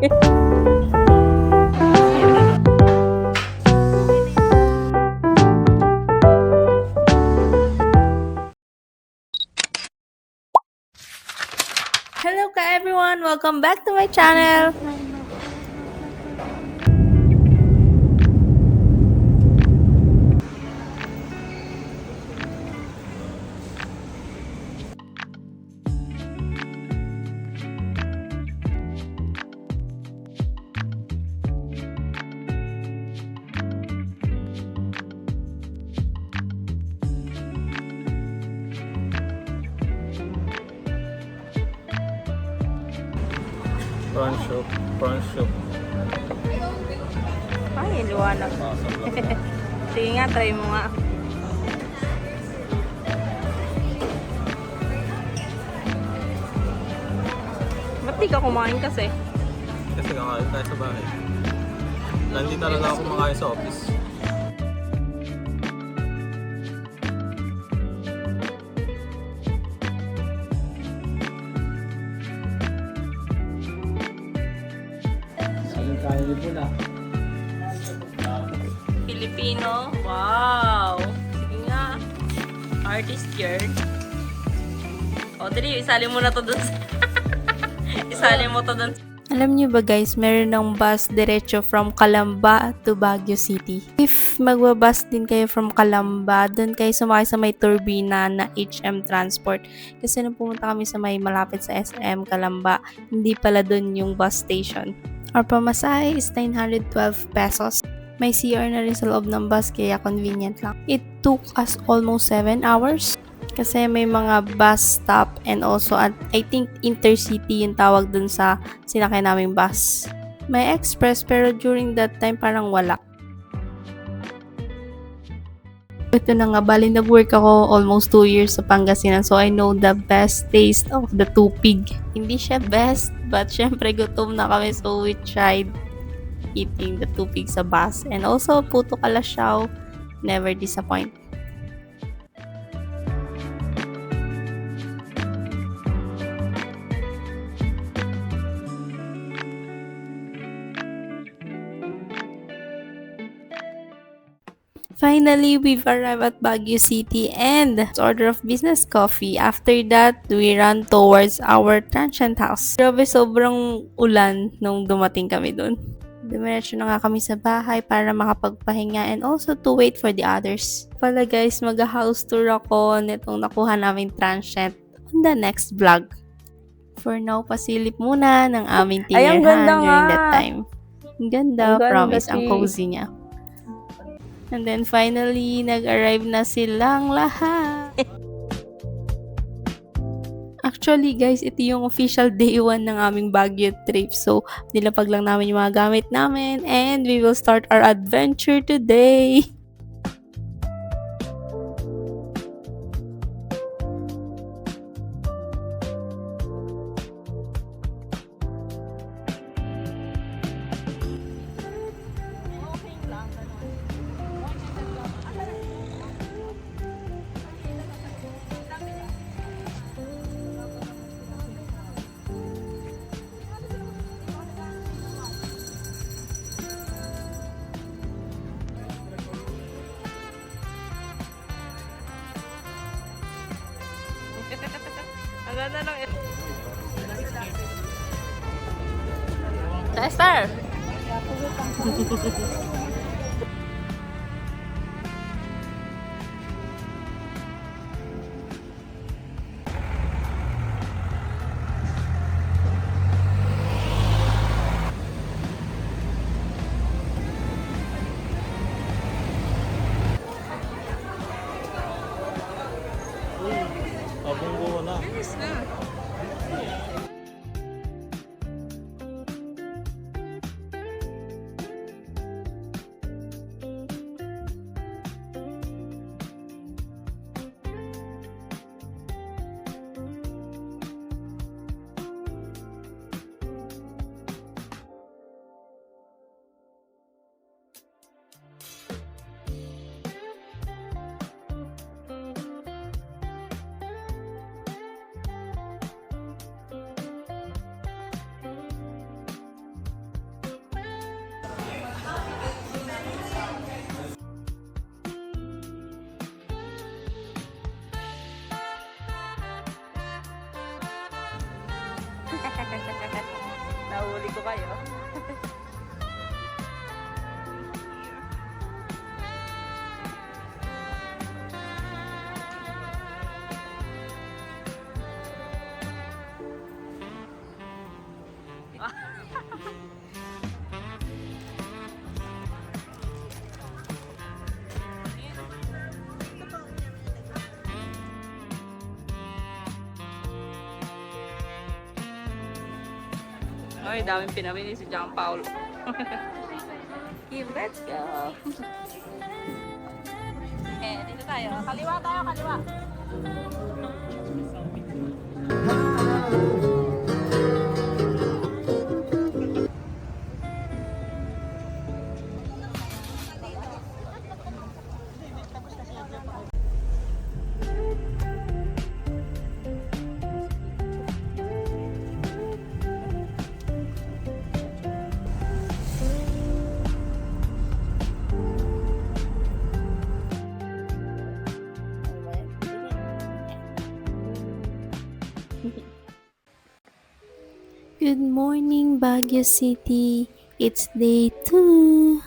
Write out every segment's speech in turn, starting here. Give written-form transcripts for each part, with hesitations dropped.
Hello ka everyone! Welcome back to my channel! Prawn soup. Ay, liwanag. Sige nga, try mo nga. Ba't di ka kumain kasi? Kasi kakain tayo sa bahay. Hindi talaga ako kumakain sa office. Filipino? Wow! Sige nga. Artist yarn. O, dali, isali mo na to dun. Isali mo to dun. Alam niyo ba guys, meron ng bus diretso from Calamba to Baguio City. If magbabus din kayo from Calamba, doon kayo sumakay sa may turbina na HM Transport. Kasi nung pumunta kami sa may malapit sa SM Calamba, hindi pala doon yung bus station. Our pamasahe is 912 pesos. May CR na rin sa loob ng bus kaya convenient lang. It took us almost 7 hours. Kasi may mga bus stop and also at I think intercity yung tawag dun sa sinakay naming bus. May express pero during that time parang wala. Ito na nga, bali nag-work ako almost 2 years sa Pangasinan so I know the best taste of the tupig. Hindi siya best but syempre gutom na kami so we tried eating the tupig sa bus and also puto kalasyaw, never disappoint. Finally, we've arrived at Baguio City and order of business coffee. After that, we ran towards our transient house. Grabe, sobrang ulan nung dumating kami dun. Dumiretso na nga kami sa bahay para makapagpahinga and also to wait for the others. Pala guys, mag-house tour ako nitong nakuha naming transient on the next vlog. For now, pasilip muna ng aming tinirhan during that time. Ang ganda, promise, ang cozy niya. And then finally, nag-arrive na silang lahat. Actually guys, ito yung official day 1 ng aming Baguio trip. So, nilapag lang namin yung mga gamit namin and we will start our adventure today. Ang ganda ng Tester! Abong buo na. Ayos na. Naluluto kayo. Ay, daming pinamili si John Paul. Okay, let's go. Okay, dito tayo. Kaliwa tayo, kaliwa. Good morning, Baguio City. It's day 2.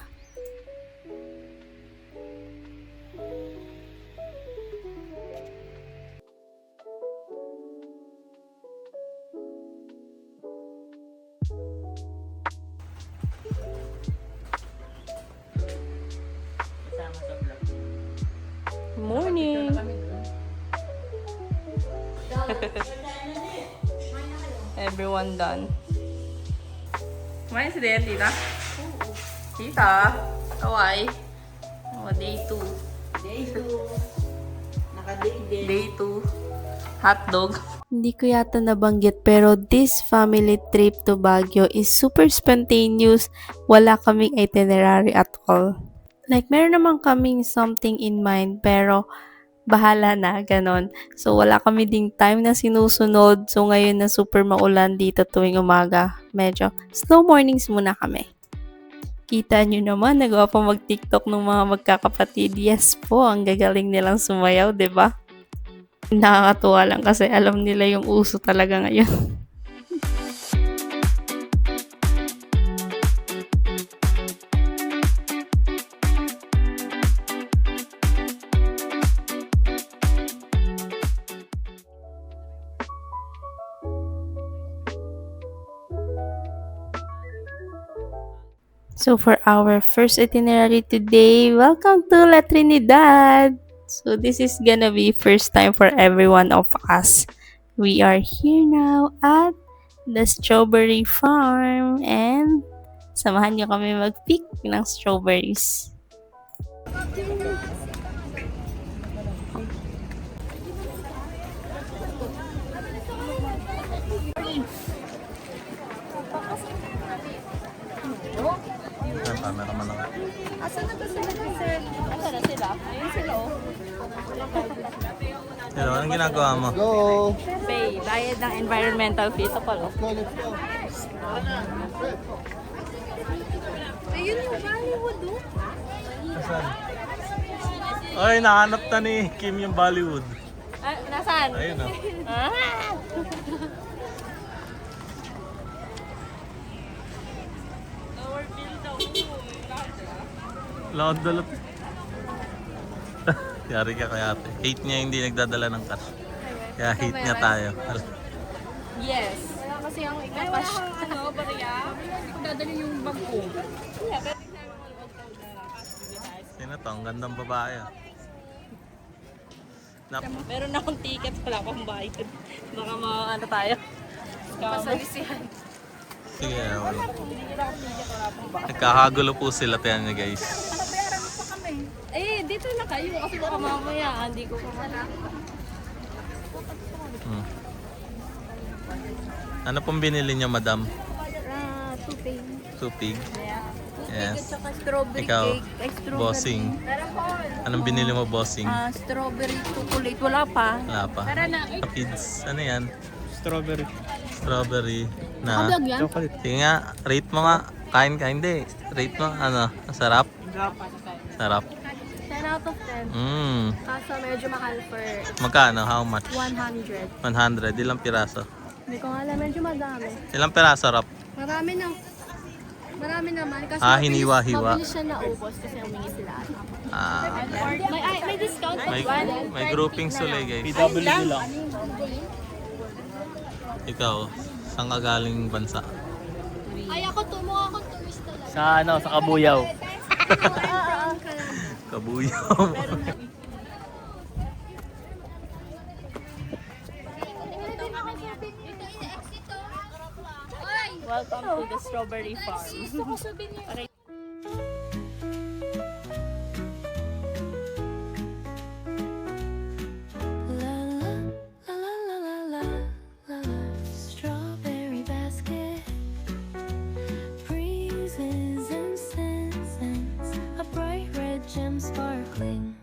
Morning. Everyone done. Kumain si Dayan, tita? Tita? Kawai? Oh, day 2. Day 2. Naka-day din. Day 2. Hotdog. Hindi ko yata nabanggit pero this family trip to Baguio is super spontaneous. Wala kaming itinerary at all. Like, meron naman kaming something in mind pero bahala na, ganon. So, wala kami ding time na sinusunod. So, ngayon na super maulan dito tuwing umaga. Medyo slow mornings muna kami. Kita nyo naman, nagawa pa mag-TikTok ng mga magkakapatid. Yes po, ang gagaling nilang sumayaw, ba? Diba? Nakakatuwa lang kasi alam nila yung uso talaga ngayon. So for our first itinerary today, welcome to La Trinidad! So this is gonna be first time for every one of us. We are here now at the strawberry farm and samahan niyo kami mag-pick ng strawberries. Ang camera man ako. Asan na ba sila kasi? Asan na sila? Ayun sila oh. Hello, anong ginagawa mo? Pay, bayad ng environmental fee. Ito pala. Ayun yung Bollywood oh. Nasaan? Ay, nahanap na ni Kim yung Bollywood. Ah, nasaan? Ayun o. Ah! Our bill daw. Lahat dalot. Yari ka kaya ate. Hate niya hindi nagdadala ng cash. Kaya hate niya tayo. Yes. Wala kasi ang ikapash. Ano, bariya? Hindi ko dadalhin yung bag ko. Sino to? Ang gandang babae ah. Meron na akong ticket, wala akong bayad. Baka ano tayo. Pasalisihan. Sige, wala. Nagkakagulo po sila tayo niya guys. Eh, dito na kayo kasi baka mamaya hindi ko kumala. Ano pong binili niyo, madam? Tupig. Tupig? Yeah. Yes. Tsaka strawberry Ikaw, cake. Ay, strawberry. bossing. Anong binili mo, bossing? Strawberry chocolate. Wala pa. Wala pa. Kids, ano yan? Strawberry. Strawberry na... Kablag yan? Sige nga, rate mo nga. Kain ka, hindi. Rate mo, ano, sarap? Sarap. 10 out of 10. Kaso medyo mahal for Magkano? How much? 100. 100. Ilang piraso? Hindi ko nga alam, medyo madami. Ilang piraso, Rap? Marami na. Marami naman. Kasi Hiniwa-hiwa. mabilis siya naubos kasi humingi sila. May discount pa May grouping sila guys. PW lang. Ikaw, saan ka galing bansa? Ay, ako mukha akong turista lang. Sa Kabuyaw. Kabuyaw. Welcome to the strawberry farm. Strawberry basket, breezes and scents, a bright red gem sparkling.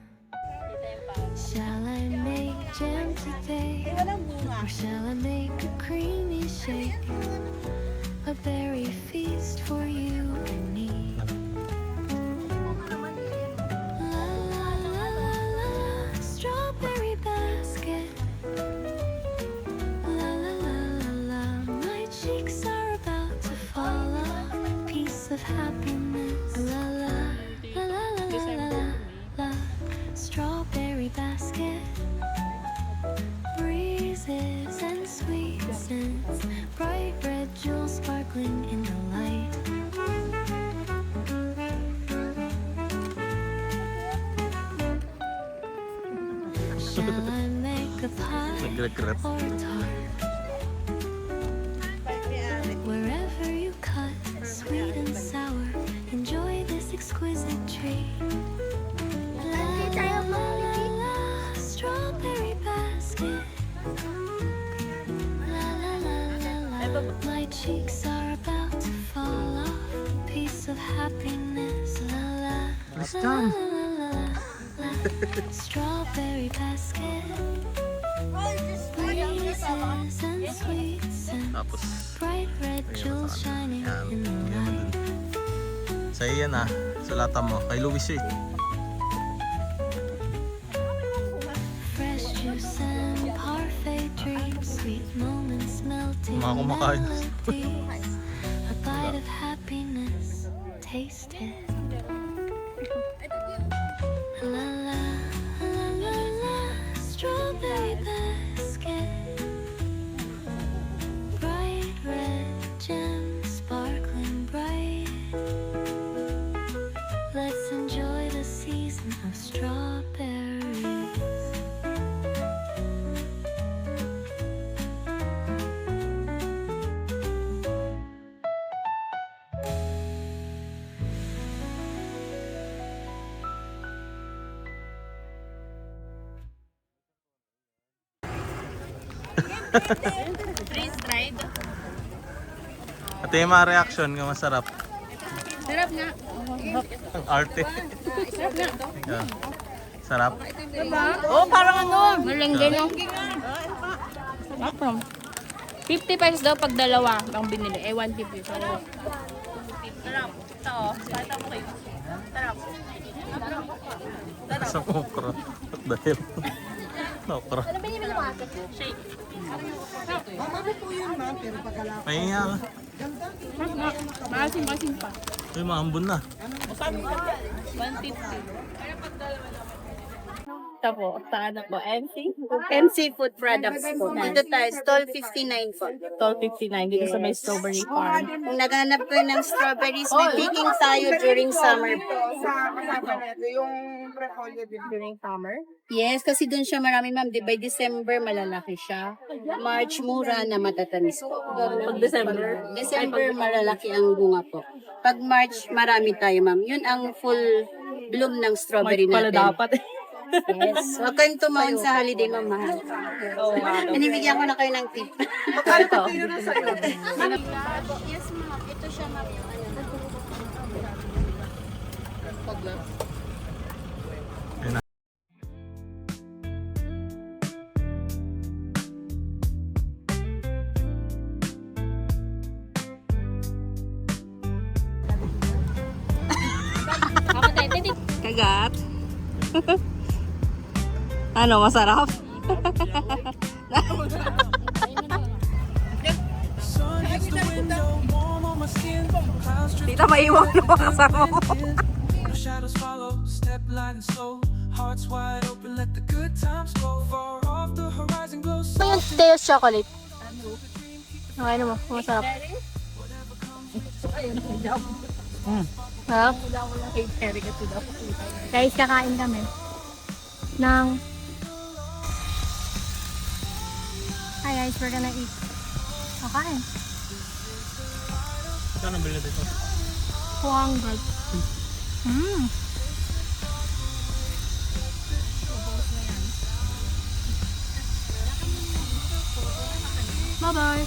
Shall I make jam today, or shall I make a creamy shake? A berry feast for you and me. La la la la la, strawberry basket. La la la la la, my cheeks are about to fall off. Piece of happiness. La la la la la la la la, strawberry basket. Breezes and sweet scents, bright red jewels sparkling in the light. Shall I make a pie Nagregret. or tart? Wherever you cut, sweet and sour, enjoy this exquisite treat. La la la la la, strawberry basket. La la la la la, my cheeks are about to fall off. Piece of happiness. La la la la la la, strawberry basket. Breezes and sweet scents, Tapos, bright red jewels shining in the light. sa'yo yan Sulatan mo. Kay Luis eh. Fresh juice and parfait dreams, sweet moments melting Mga kumakain. melodies. A bite of happiness, taste it. La la la la la, strawberry basket. Bright red gems sparkling bright. Let's enjoy the season of strawberries. Freeze dried. Ate, yung mga reaction nga masarap. Sarap nga. Ang arte. Sarap nga. Yeah. Sarap. Oh, parang ano. Malengge no? From 50 pesos daw pag dalawa ang binili. 150. So, Sarap. Ito, pakita mo kayo. Sarap. Sa okra. Dahil. Okra. Shake. Mahinga ka. maasim pa. Uy, maambon na. 150. Ito po, saan po? MC? MC Food Products po. Dito tayo, stall 59 po. 12.59 dito sa may strawberry farm. Kung naghanap kayo ng strawberries, may picking tayo during summer po. During summer. Yes, kasi doon siya marami ma'am. By December, malalaki siya. March, mura na matatamis po. Pag December. December, malalaki ang bunga po. Pag March, marami tayo ma'am. Yun ang full bloom ng strawberry Pala natin. dapat. Yes. Huwag kayong tumawon sa holiday, ma'am. Mahal. Nanibigyan ko na kayo ng tip. Ito. Yes, ma'am. Ito siya, ma'am. Kagat. Ano, masarap? Sun hits the window, warm maiwan ng mga kasama mo. No shadows follow, step light and slow. Hearts wide open, let the good times go. Far off the horizon glows. Ito yung Teo's chocolate. Okay naman, masarap. Sarap? Guys, kakain kami ng... Hi guys, we're gonna eat. Kakain. Saan ang bilhin dito? 200. Bye-bye.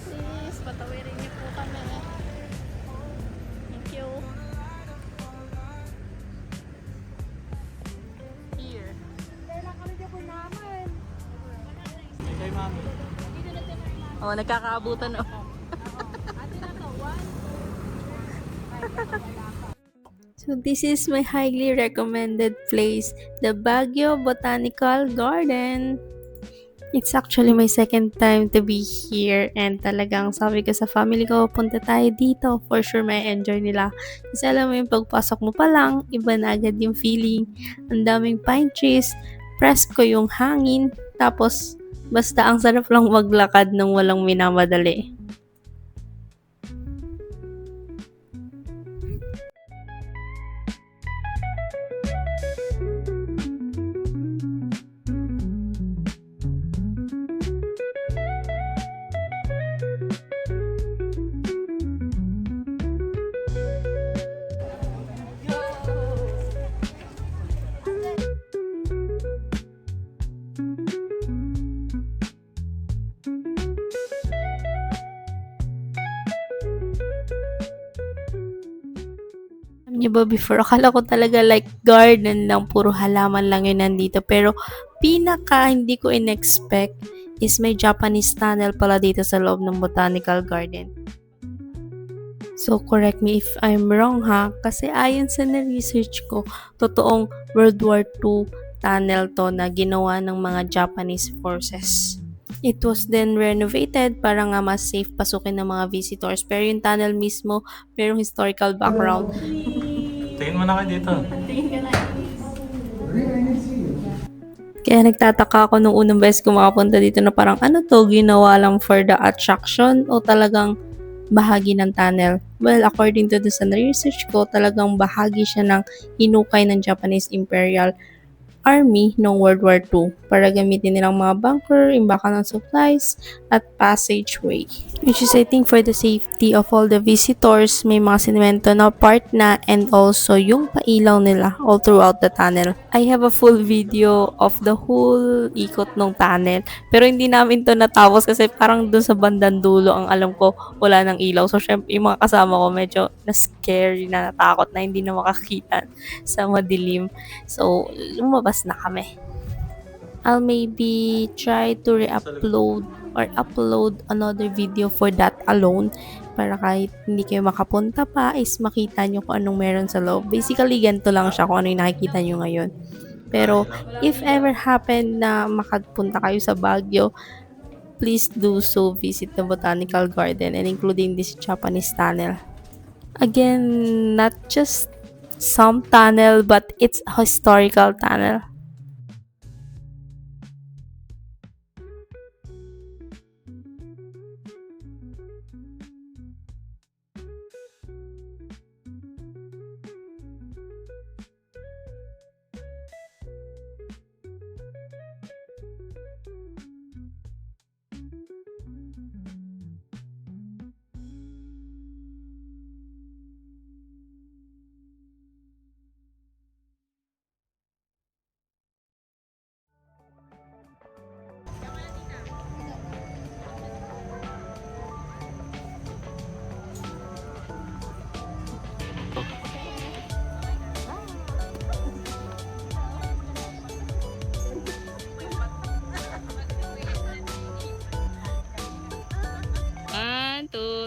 Please, patawirin niyo po kami. Thank you. Here. Kay mami. Oh, nagkakaabutan oh. So this is my highly recommended place, the Baguio Botanical Garden. It's actually my second time to be here and talagang sabi ko sa family ko, punta tayo dito. For sure may enjoy nila. Kasi alam mo yung pagpasok mo pa lang, iba na agad yung feeling. Ang daming pine trees, presko yung hangin, tapos basta ang sarap lang maglakad nung walang minamadali. Alam niyo ba, before, akala ko talaga like garden lang, puro halaman lang yun nandito. Pero, pinaka hindi ko in-expect is may Japanese tunnel pala dito sa loob ng botanical garden. So, correct me if I'm wrong ha, kasi ayon sa na-research ko, totoong World War II tunnel to na ginawa ng mga Japanese forces. It was then renovated para nga mas safe pasukin ng mga visitors. Pero yung tunnel mismo, merong historical background. Tingin mo na kayo dito. Kaya nagtataka ako nung unang beses ko makapunta dito na parang ano to, ginawa lang for the attraction o talagang bahagi ng tunnel. Well, according to the research ko, talagang bahagi siya ng hinukay ng Japanese Imperial Army noong World War II para gamitin nilang mga bunker, imbakan ng supplies, at passageway. Which is I think for the safety of all the visitors, may mga sinemento na part na and also yung pailaw nila all throughout the tunnel. I have a full video of the whole ikot ng tunnel pero hindi namin to natapos kasi parang dun sa bandang dulo ang alam ko wala ng ilaw. So syempre yung mga kasama ko medyo na-scary na natakot na hindi na makakita sa madilim. So lumabas na kami. I'll maybe try to re-upload or upload another video for that alone para kahit hindi kayo makapunta pa is makita nyo kung anong meron sa loob. Basically, ganito lang siya kung ano yung nakikita nyo ngayon. Pero, if ever happen na makapunta kayo sa Baguio, please do so visit the Botanical Garden and including this Japanese tunnel. Again, not just some tunnel but it's a historical tunnel.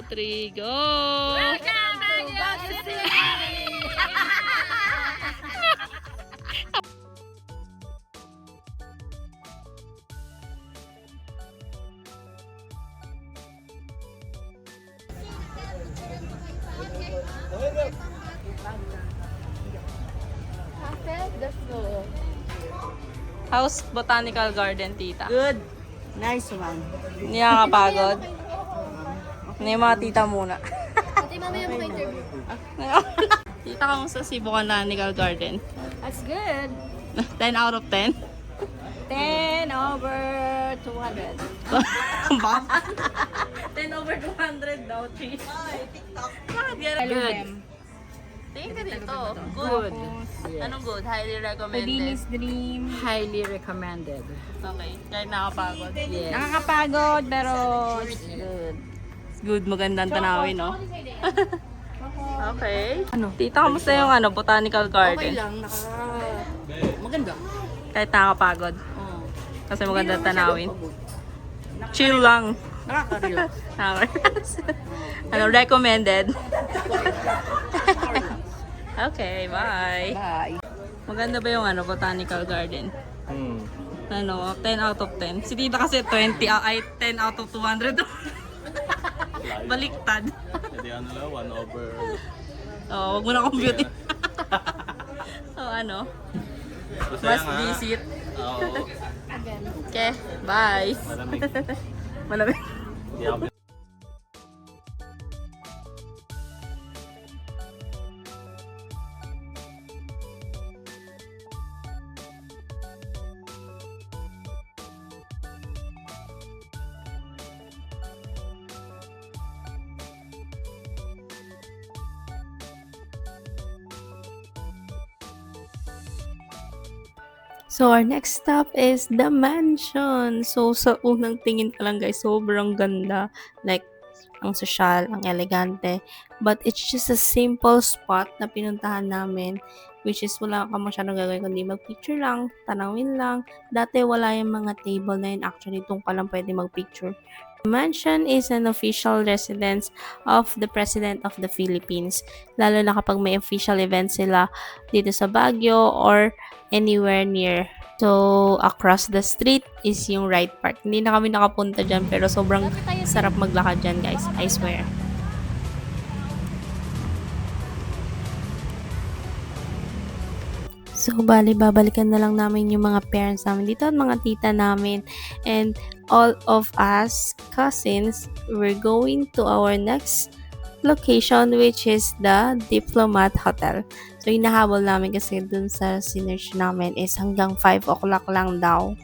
3, go! How's Botanical Garden, tita? Good. Nice one. Hindi nakakapagod? Hindi yung mga tita muna. Ate, mamaya mo interview. Tita, kamusta si Botanical Garden? That's good. 10 out of 10? 10 over 200. Ba? 10 over 200 daw, cheese. Ay, TikTok. Bakit ganun? Good. Tingin ka dito. Good. Anong good? Highly recommended. Dream. Highly recommended. Okay. Kahit nakapagod. Yes. Nakakapagod pero it's good. It's good. Magandang tanawin, no? Okay. Tita, kamusta yung Botanical Garden? Okay lang. Maganda. Kahit nakakapagod. Oh. Kasi magandang tanawin. Chill lang. Nakaka-relax. Nakaka-relax. Recommended. Okay, bye. Bye. Maganda ba yung Botanical Garden? 10 out of 10. Si Tita kasi 10 out of 200. Baliktad. Hindi lang, 1 over... Oh, wag mo na compute. So, Masaya must nga. visit. Oo. Okay, bye. Malamig. Malamig. Hindi ako So, our next stop is the mansion. So, sa unang tingin pa lang guys, sobrang ganda. Like, ang sosyal, ang elegante. But it's just a simple spot na pinuntahan namin. Which is, wala ka masyadong gagawin kundi mag-picture lang, tanawin lang. Dati wala yung mga table na yun. Actually, doon ka lang pwede mag-picture. The mansion is an official residence of the President of the Philippines. Lalo na kapag may official event sila dito sa Baguio or anywhere near. So, across the street is yung Wright Park. Hindi na kami nakapunta dyan pero sobrang sarap maglakad dyan guys. I swear. So, babalikan na lang namin yung mga parents namin dito at mga tita namin. And all of us cousins, we're going to our next location which is the Diplomat Hotel. So, hinahabol namin kasi dun sa sinerch namin is hanggang 5 o'clock lang daw.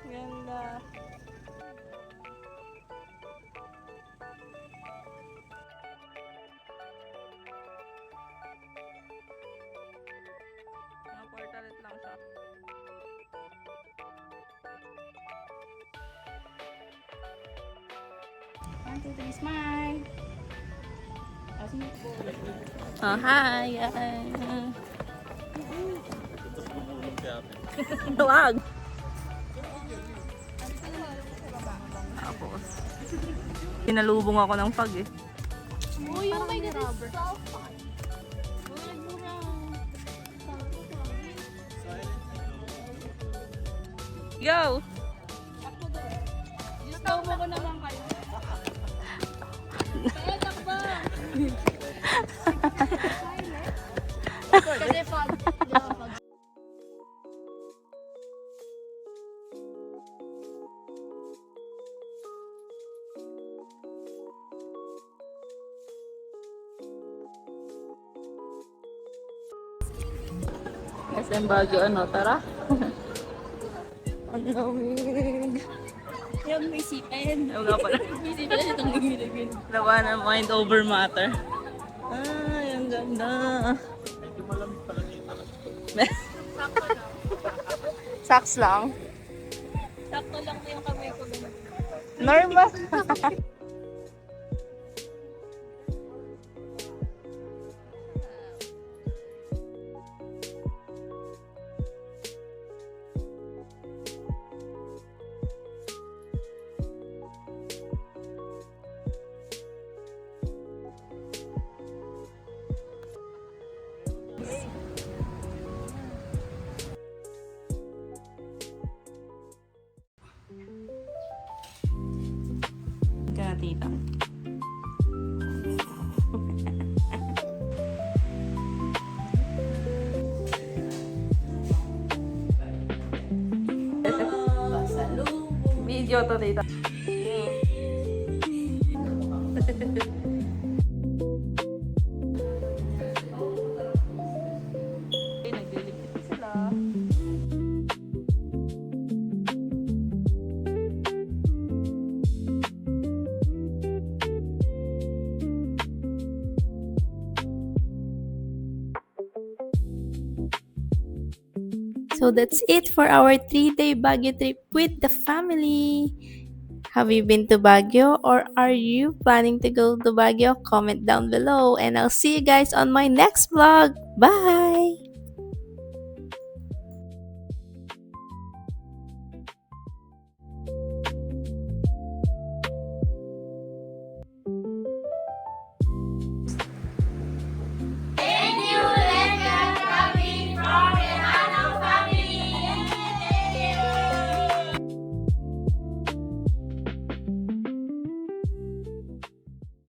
Ganda. Portalet lang siya. One, two, three, smile. Oh, hi guys. Wag. Tapos, pinalubong ako ng pag eh. Oh, oh my God, it's so fun. Go! Stop mo ko naman kayo. Kaya takbo! Kasi pag, di ba, pag SM Baguio, ano, tara? Ang lamig. yung isipin. Ano nga pala? Isipin na itong gigilagin. Lawa na mind over matter. Ay, ang ganda. Saks lang. Sakto lang po yung kamay ko. Nervous. Kaya tita. Video to tita. Nagliligpit sila. So that's it for our 3-day Baguio trip with the family. Have you been to Baguio or are you planning to go to Baguio? Comment down below and I'll see you guys on my next vlog. Bye!